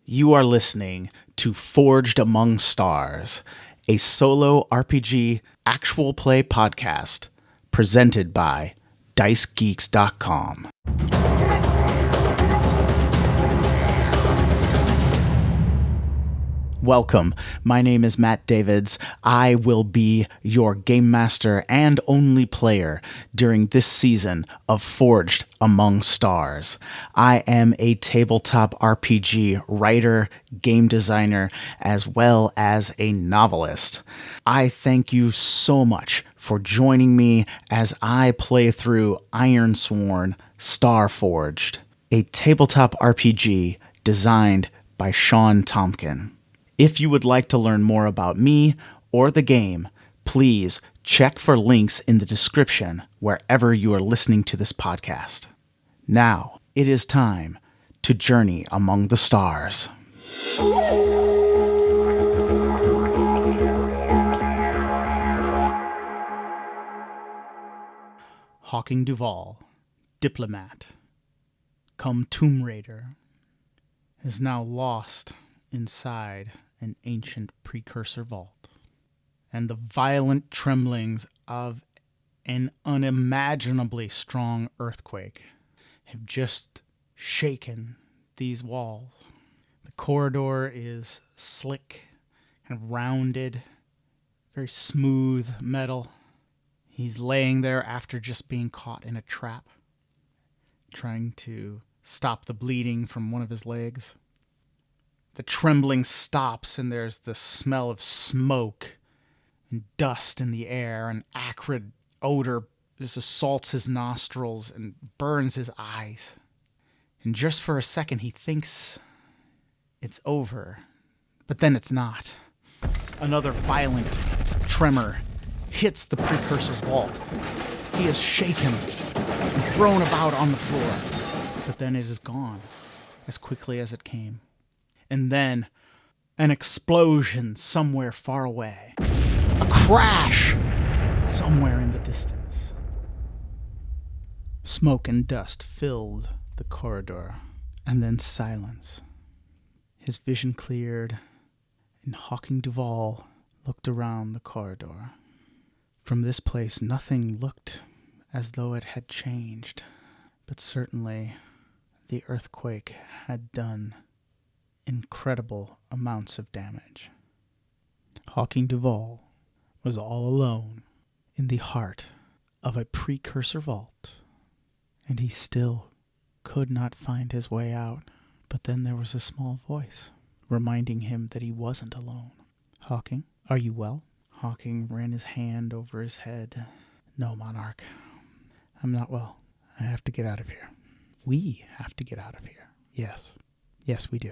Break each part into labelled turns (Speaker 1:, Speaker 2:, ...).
Speaker 1: You are listening to Forged Among Stars, a solo RPG actual play podcast presented by DiceGeeks.com. Welcome. My name is Matt Davids. I will be your game master and only player during this season of Forged Among Stars. I am a tabletop RPG writer, game designer, as well as a novelist. I thank you so much for joining me as I play through Ironsworn Starforged, a tabletop RPG designed by Shawn Tomkin. If you would like to learn more about me or the game, please check for links in the description wherever you are listening to this podcast. Now, it is time to journey among the stars. Hawking Duval, diplomat, come Tomb Raider, is now lost inside an ancient precursor vault, and the violent tremblings of an unimaginably strong earthquake have just shaken these walls. The corridor is slick and rounded, very smooth metal. He's laying there after just being caught in a trap, trying to stop the bleeding from one of his legs. The trembling stops, and there's the smell of smoke and dust in the air. An acrid odor just assaults his nostrils and burns his eyes. And just for a second, he thinks it's over, but then it's not. Another violent tremor hits the precursor vault. He is shaken and thrown about on the floor, but then it is gone as quickly as it came. And then an explosion somewhere far away. A crash somewhere in the distance. Smoke and dust filled the corridor, and then silence. His vision cleared, and Hawking Duval looked around the corridor. From this place, nothing looked as though it had changed, but certainly the earthquake had done incredible amounts of damage. Hawking Duval was all alone in the heart of a precursor vault, and he still could not find his way out. But then there was a small voice reminding him that he wasn't alone. "Hawking, are you well?" Hawking ran his hand over his head. "No, Monarch, I'm not well. I have to get out of here." "We have to get out of here." Yes, we do."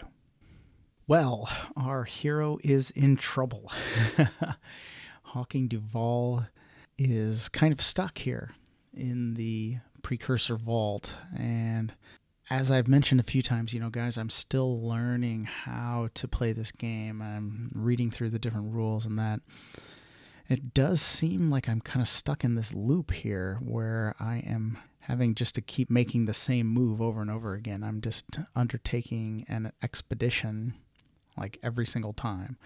Speaker 1: Well, our hero is in trouble. Hawking Duval is kind of stuck here in the precursor vault. And as I've mentioned a few times, guys, I'm still learning how to play this game. I'm reading through the different rules and that. It does seem like I'm kind of stuck in this loop here where I am having just to keep making the same move over and over again. I'm just undertaking an expedition like every single time.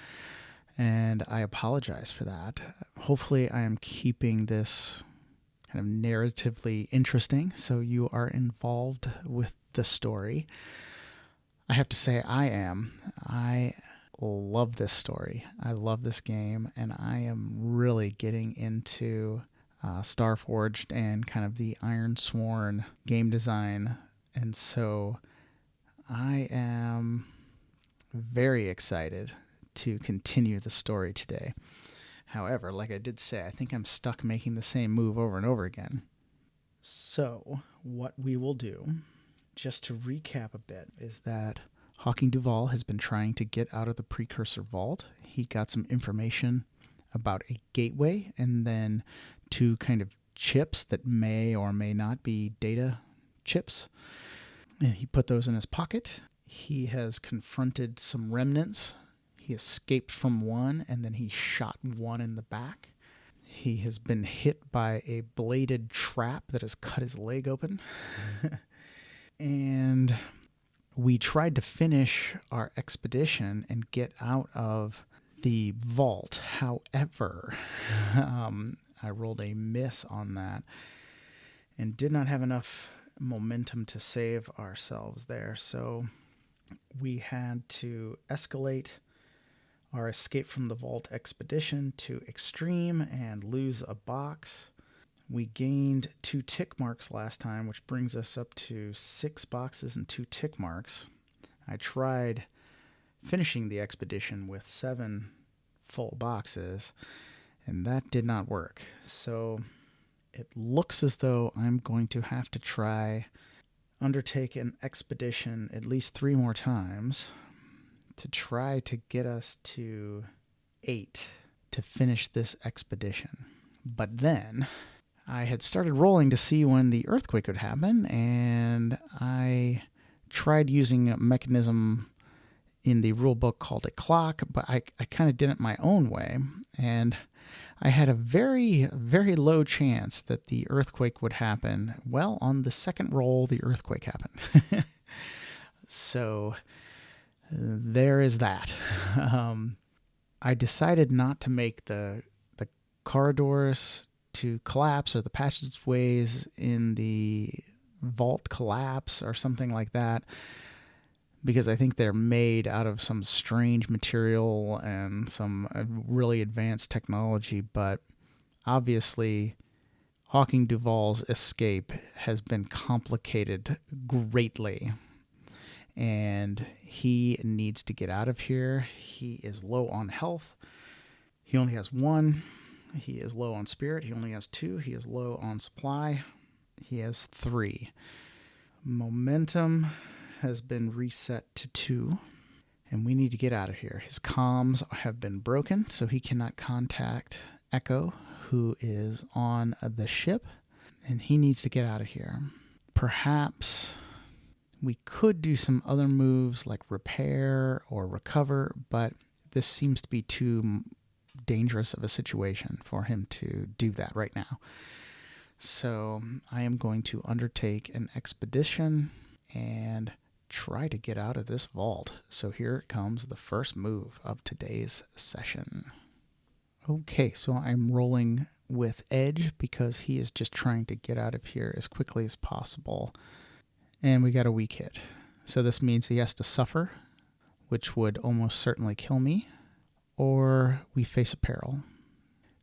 Speaker 1: And I apologize for that. Hopefully I am keeping this kind of narratively interesting so you are involved with the story. I have to say I am. I love this story. I love this game, and I am really getting into Starforged and kind of the Ironsworn game design. And so I am very excited to continue the story today. However, like I did say, I think I'm stuck making the same move over and over again. So what we will do, just to recap a bit, is that Hawking Duval has been trying to get out of the precursor vault. He got some information about a gateway and then two kind of chips that may or may not be data chips. And he put those in his pocket. He has confronted some remnants. He escaped from one, and then he shot one in the back. He has been hit by a bladed trap that has cut his leg open. And we tried to finish our expedition and get out of the vault. However, I rolled a miss on that and did not have enough momentum to save ourselves there. So we had to escalate our escape from the vault expedition to extreme and lose a box. We gained 2 tick marks last time, which brings us up to 6 boxes and 2 tick marks. I tried finishing the expedition with 7 full boxes, and that did not work. So it looks as though I'm going to have to undertake an expedition at least 3 more times to try to get us to 8 to finish this expedition. But then I had started rolling to see when the earthquake would happen, and I tried using a mechanism in the rule book called a clock, but I kind of did it my own way, and I had a very, very low chance that the earthquake would happen. Well, on the second roll, the earthquake happened. So there is that. I decided not to make the corridors to collapse or the passageways in the vault collapse or something like that, because I think they're made out of some strange material and some really advanced technology. But obviously, Hawking Duval's escape has been complicated greatly, and he needs to get out of here. He is low on health. He only has 1. He is low on spirit. He only has 2. He is low on supply. He has 3. Momentum has been reset to 2, and we need to get out of here. His comms have been broken, so he cannot contact Echo, who is on the ship, and he needs to get out of here. Perhaps we could do some other moves like repair or recover, but this seems to be too dangerous of a situation for him to do that right now. So I am going to undertake an expedition and try to get out of this vault. So here comes the first move of today's session. Okay, so I'm rolling with Edge because he is just trying to get out of here as quickly as possible. And we got a weak hit. So this means he has to suffer, which would almost certainly kill me, or we face a peril.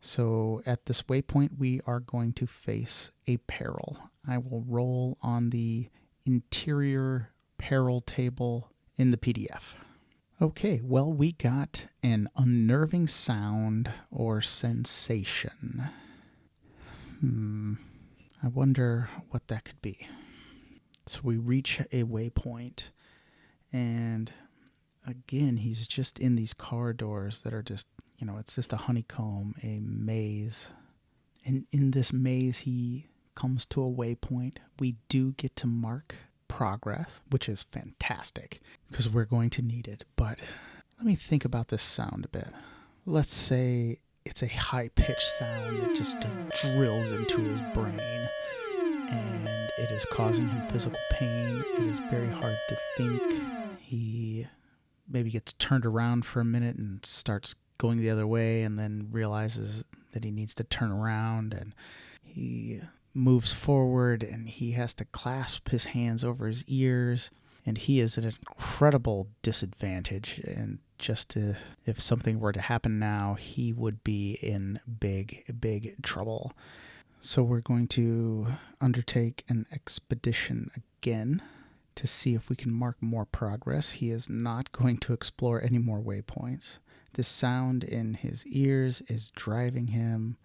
Speaker 1: So at this waypoint, we are going to face a peril. I will roll on the interior peril table in the PDF. Okay, well, we got an unnerving sound or sensation. I wonder what that could be. So we reach a waypoint, and again, he's just in these corridors that are just, it's just a honeycomb, a maze. And in this maze, he comes to a waypoint. We do get to mark progress, which is fantastic because we're going to need it. But let me think about this sound a bit. Let's say it's a high-pitched sound that just drills into his brain, and it is causing him physical pain. It is very hard to think. He maybe gets turned around for a minute and starts going the other way, and then realizes that he needs to turn around, and he moves forward, and he has to clasp his hands over his ears, and he is at an incredible disadvantage. And if something were to happen now, he would be in big, big trouble. So we're going to undertake an expedition again to see if we can mark more progress. He is not going to explore any more waypoints. The sound in his ears is driving him,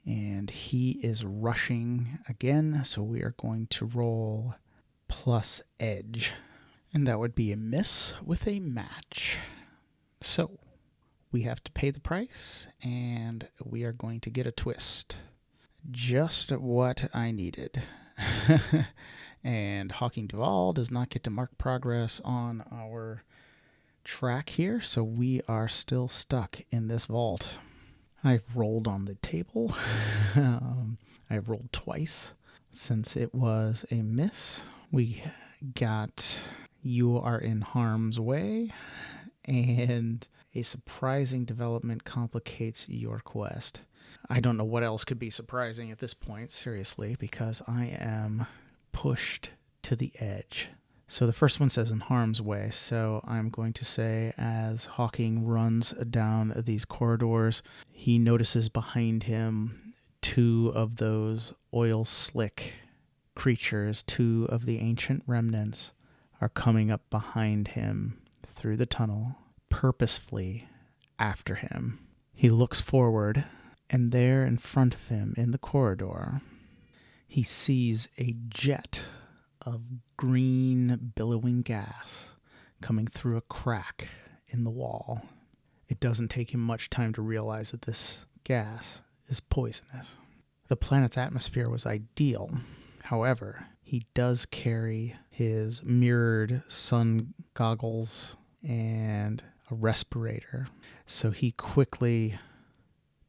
Speaker 1: and he is rushing again, so we are going to roll plus Edge, and that would be a miss with a match. So we have to pay the price, and we are going to get a twist. Just what I needed. And Hawking Duval does not get to mark progress on our track here, so we are still stuck in this vault. I've rolled on the table. I've rolled twice since it was a miss. We got You are in harm's way, and a surprising development complicates your quest. I don't know what else could be surprising at this point, seriously, because I am pushed to the edge. So the first one says in harm's way, so I'm going to say as Hawking runs down these corridors, he notices behind him 2 of those oil slick creatures, 2 of the ancient remnants, are coming up behind him through the tunnel, purposefully after him. He looks forward, and there in front of him in the corridor, he sees a jet of green billowing gas coming through a crack in the wall. It doesn't take him much time to realize that this gas is poisonous. The planet's atmosphere was ideal. However, he does carry his mirrored sun goggles and a respirator. So he quickly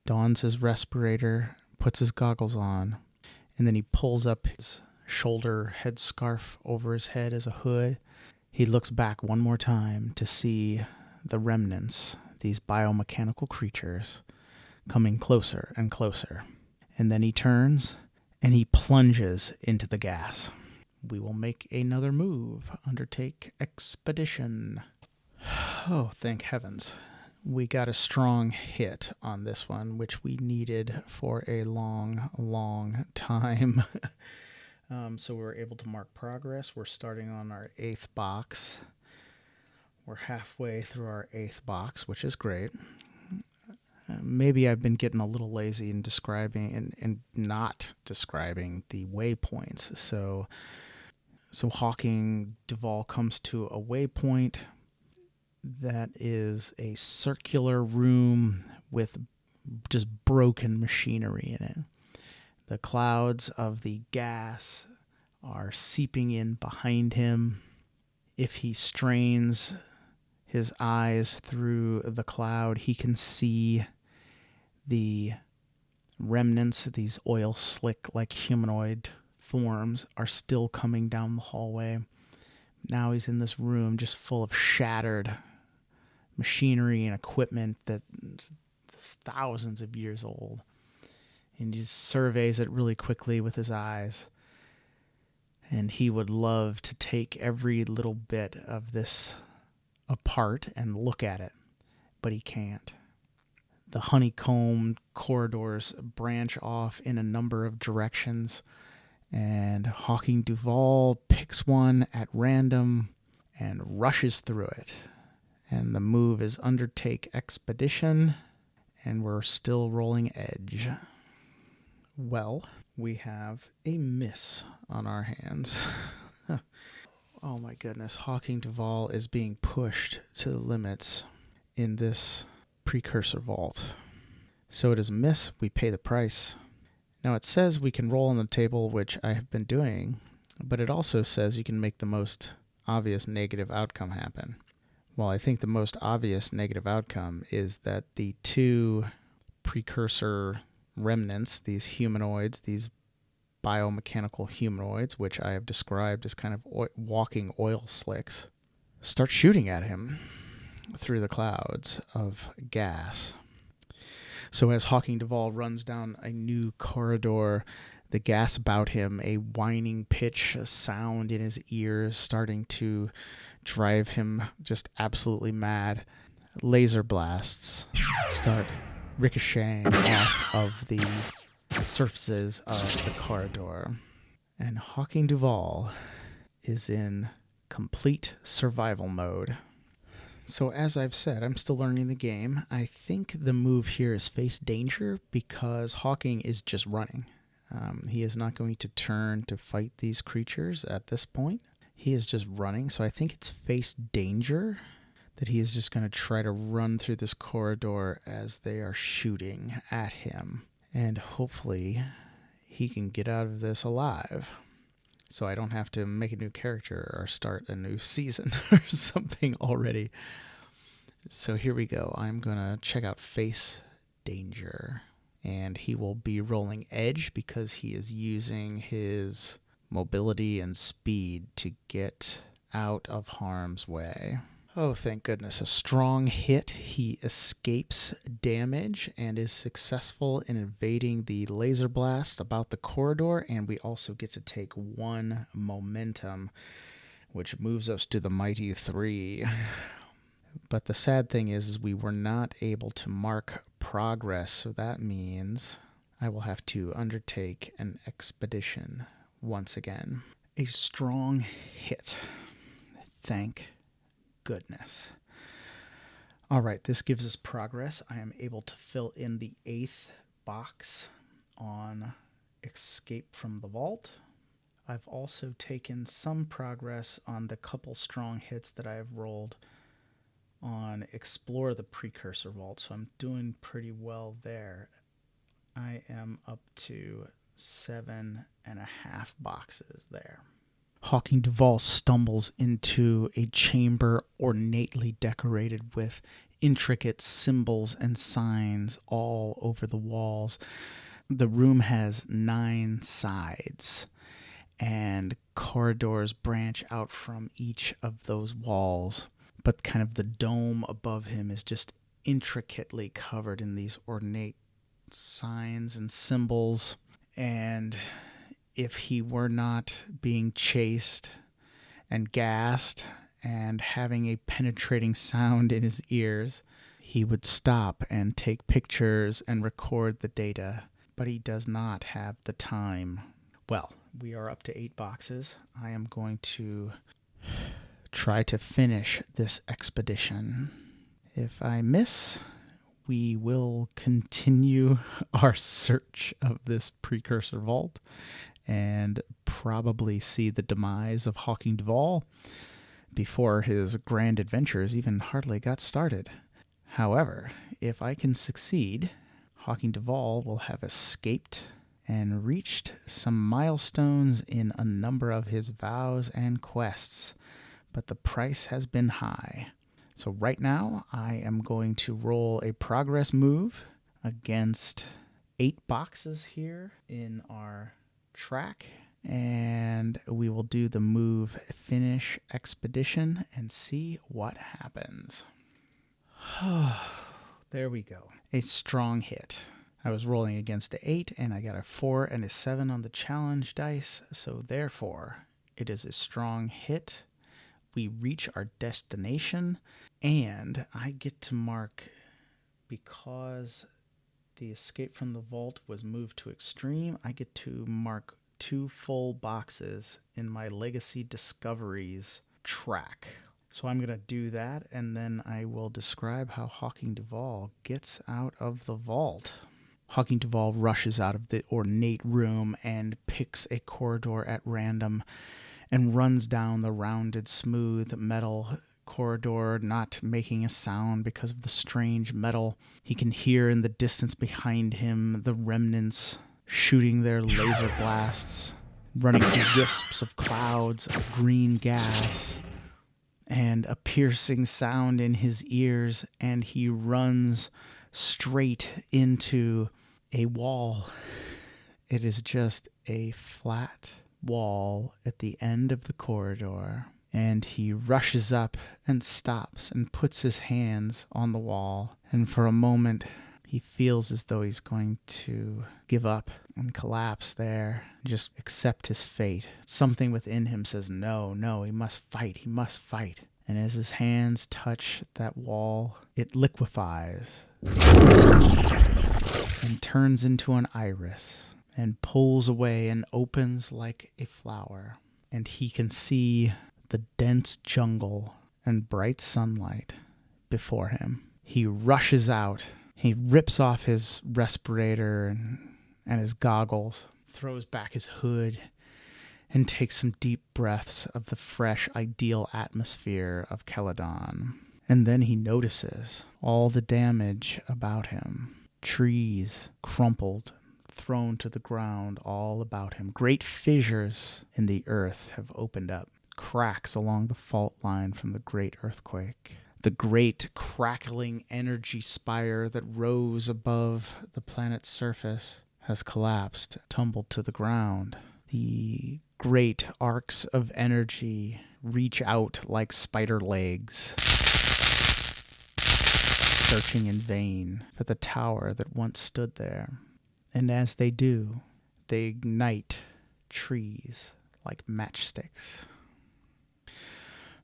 Speaker 1: dons his respirator, puts his goggles on, and then he pulls up his shoulder headscarf over his head as a hood. He looks back one more time to see the remnants, these biomechanical creatures, coming closer and closer. And then he turns and he plunges into the gas. We will make another move. Undertake expedition. Oh, thank heavens. We got a strong hit on this one, which we needed for a long, long time. So we're able to mark progress. We're starting on our 8th box. We're halfway through our 8th box, which is great. Maybe I've been getting a little lazy in describing and not describing the waypoints. So Hawking Duval comes to a waypoint that is a circular room with just broken machinery in it. The clouds of the gas are seeping in behind him. If he strains his eyes through the cloud, he can see the remnants of these oil slick like humanoid forms are still coming down the hallway. Now he's in this room just full of shattered machinery and equipment that's thousands of years old. And he surveys it really quickly with his eyes. And he would love to take every little bit of this apart and look at it, but he can't. The honeycombed corridors branch off in a number of directions, and Hawking Duval picks one at random and rushes through it. And the move is undertake expedition, and we're still rolling edge. Well, we have a miss on our hands. Oh my goodness, Hawking Duval is being pushed to the limits in this precursor vault. So it is a miss, we pay the price. Now it says we can roll on the table, which I have been doing, but it also says you can make the most obvious negative outcome happen. Well, I think the most obvious negative outcome is that the 2 precursor remnants, these humanoids, these biomechanical humanoids, which I have described as kind of walking oil slicks, start shooting at him through the clouds of gas. So as Hawking Duval runs down a new corridor, the gas about him, a whining pitch, a sound in his ears starting to drive him just absolutely mad. Laser blasts start ricocheting off of the surfaces of the corridor. And Hawking Duval is in complete survival mode. So as I've said, I'm still learning the game. I think the move here is face danger because Hawking is just running. He is not going to turn to fight these creatures at this point. He is just running, so I think it's face danger that he is just going to try to run through this corridor as they are shooting at him. And hopefully he can get out of this alive, so I don't have to make a new character or start a new season or something already. So here we go. I'm going to check out face danger. And he will be rolling edge because he is using his mobility and speed to get out of harm's way. Oh, thank goodness. A strong hit. He escapes damage and is successful in evading the laser blast about the corridor, and we also get to take 1 momentum, which moves us to the mighty 3. But the sad thing is we were not able to mark progress, so that means I will have to undertake an expedition once again. A strong hit. Thank goodness. All right, this gives us progress. I am able to fill in the 8th box on escape from the vault. I've also taken some progress on the couple strong hits that I have rolled on explore the precursor vault, so I'm doing pretty well there. I am up to 7.5 boxes there. Hawking Duval stumbles into a chamber ornately decorated with intricate symbols and signs all over the walls. The room has 9 sides, and corridors branch out from each of those walls. But kind of the dome above him is just intricately covered in these ornate signs and symbols. And if he were not being chased and gassed and having a penetrating sound in his ears, he would stop and take pictures and record the data. But he does not have the time. Well, we are up to 8 boxes. I am going to try to finish this expedition. If I miss, we will continue our search of this precursor vault and probably see the demise of Hawking Duval before his grand adventures even hardly got started. However, if I can succeed, Hawking Duval will have escaped and reached some milestones in a number of his vows and quests, but the price has been high. So right now, I am going to roll a progress move against 8 boxes here in our track, and we will do the move finish expedition and see what happens. There we go. A strong hit. I was rolling against the 8, and I got a 4 and a 7 on the challenge dice, so therefore it is a strong hit. We reach our destination, and I get to mark, because the escape from the vault was moved to extreme, I get to mark 2 full boxes in my Legacy Discoveries track. So I'm going to do that, and then I will describe how Hawking Duval gets out of the vault. Hawking Duval rushes out of the ornate room and picks a corridor at random and runs down the rounded, smooth metal corridor, not making a sound because of the strange metal. He can hear in the distance behind him the remnants shooting their laser blasts, running through wisps of clouds of green gas, and a piercing sound in his ears, and he runs straight into a wall. It is just a flat wall at the end of the corridor, and he rushes up and stops and puts his hands on the wall, and for a moment he feels as though he's going to give up and collapse there, just accept his fate. Something within him says no, he must fight, and as his hands touch that wall, it liquefies and turns into an iris and pulls away and opens like a flower, and he can see the dense jungle and bright sunlight before him. He rushes out. He rips off his respirator and his goggles, throws back his hood, and takes some deep breaths of the fresh, ideal atmosphere of Caledon. And then he notices all the damage about him. Trees crumpled, thrown to the ground all about him. Great fissures in the earth have opened up, cracks along the fault line from the great earthquake. The great crackling energy spire that rose above the planet's surface has collapsed, tumbled to the ground. The great arcs of energy reach out like spider legs, searching in vain for the tower that once stood there. And as they do, they ignite trees like matchsticks.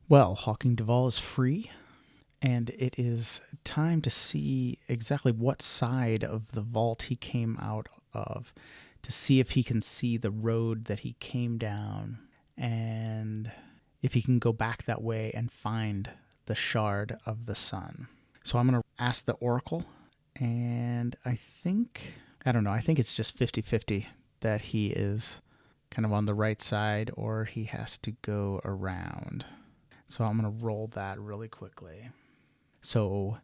Speaker 1: Well, Hawking Duval is free, and it is time to see exactly what side of the vault he came out of, to see if he can see the road that he came down, and if he can go back that way and find the shard of the sun. So I'm going to ask the Oracle, and I think it's just 50-50 that he is kind of on the right side or he has to go around. So I'm going to roll that really quickly. So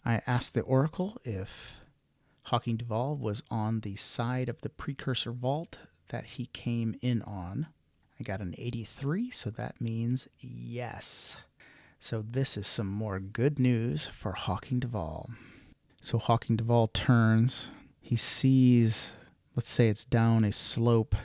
Speaker 1: I asked the Oracle if Hawking Duval was on the side of the precursor vault that he came in on. I got an 83, so that means yes. So this is some more good news for Hawking Duval. So Hawking Duval turns. He sees, let's say it's down a slope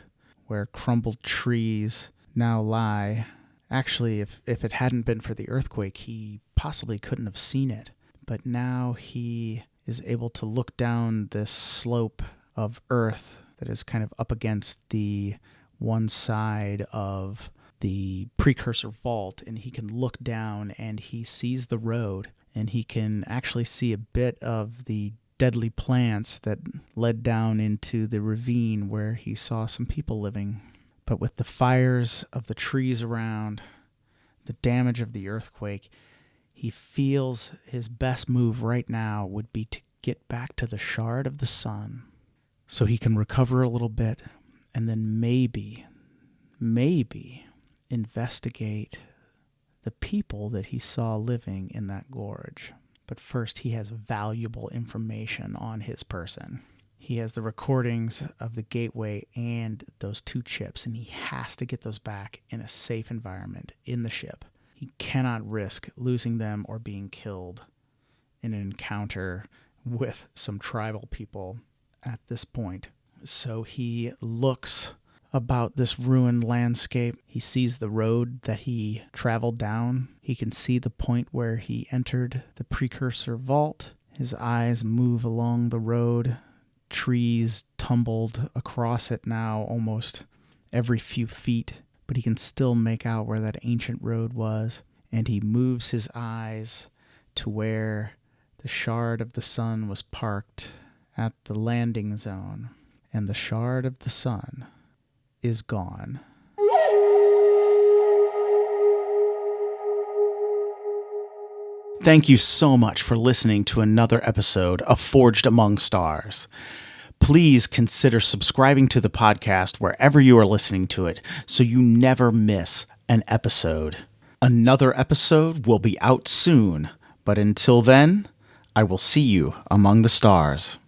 Speaker 1: where crumbled trees now lie. Actually, if it hadn't been for the earthquake, he possibly couldn't have seen it. But now he is able to look down this slope of earth that is kind of up against the one side of the precursor vault, and he can look down and he sees the road, and he can actually see a bit of the deadly plants that led down into the ravine where he saw some people living. But with the fires of the trees around, the damage of the earthquake, he feels his best move right now would be to get back to the shard of the sun so he can recover a little bit and then maybe investigate the people that he saw living in that gorge. But first, he has valuable information on his person. He has the recordings of the gateway and those 2 chips, and he has to get those back in a safe environment in the ship. He cannot risk losing them or being killed in an encounter with some tribal people at this point. So he looks about this ruined landscape. He sees the road that he traveled down. He can see the point where he entered the precursor vault. His eyes move along the road. Trees tumbled across it now almost every few feet, but he can still make out where that ancient road was. And he moves his eyes to where the shard of the sun was parked at the landing zone. And the shard of the sun is gone. Thank you so much for listening to another episode of Forged Among Stars. Please consider subscribing to the podcast wherever you are listening to it so you never miss an episode. Another episode will be out soon, but until then, I will see you among the stars.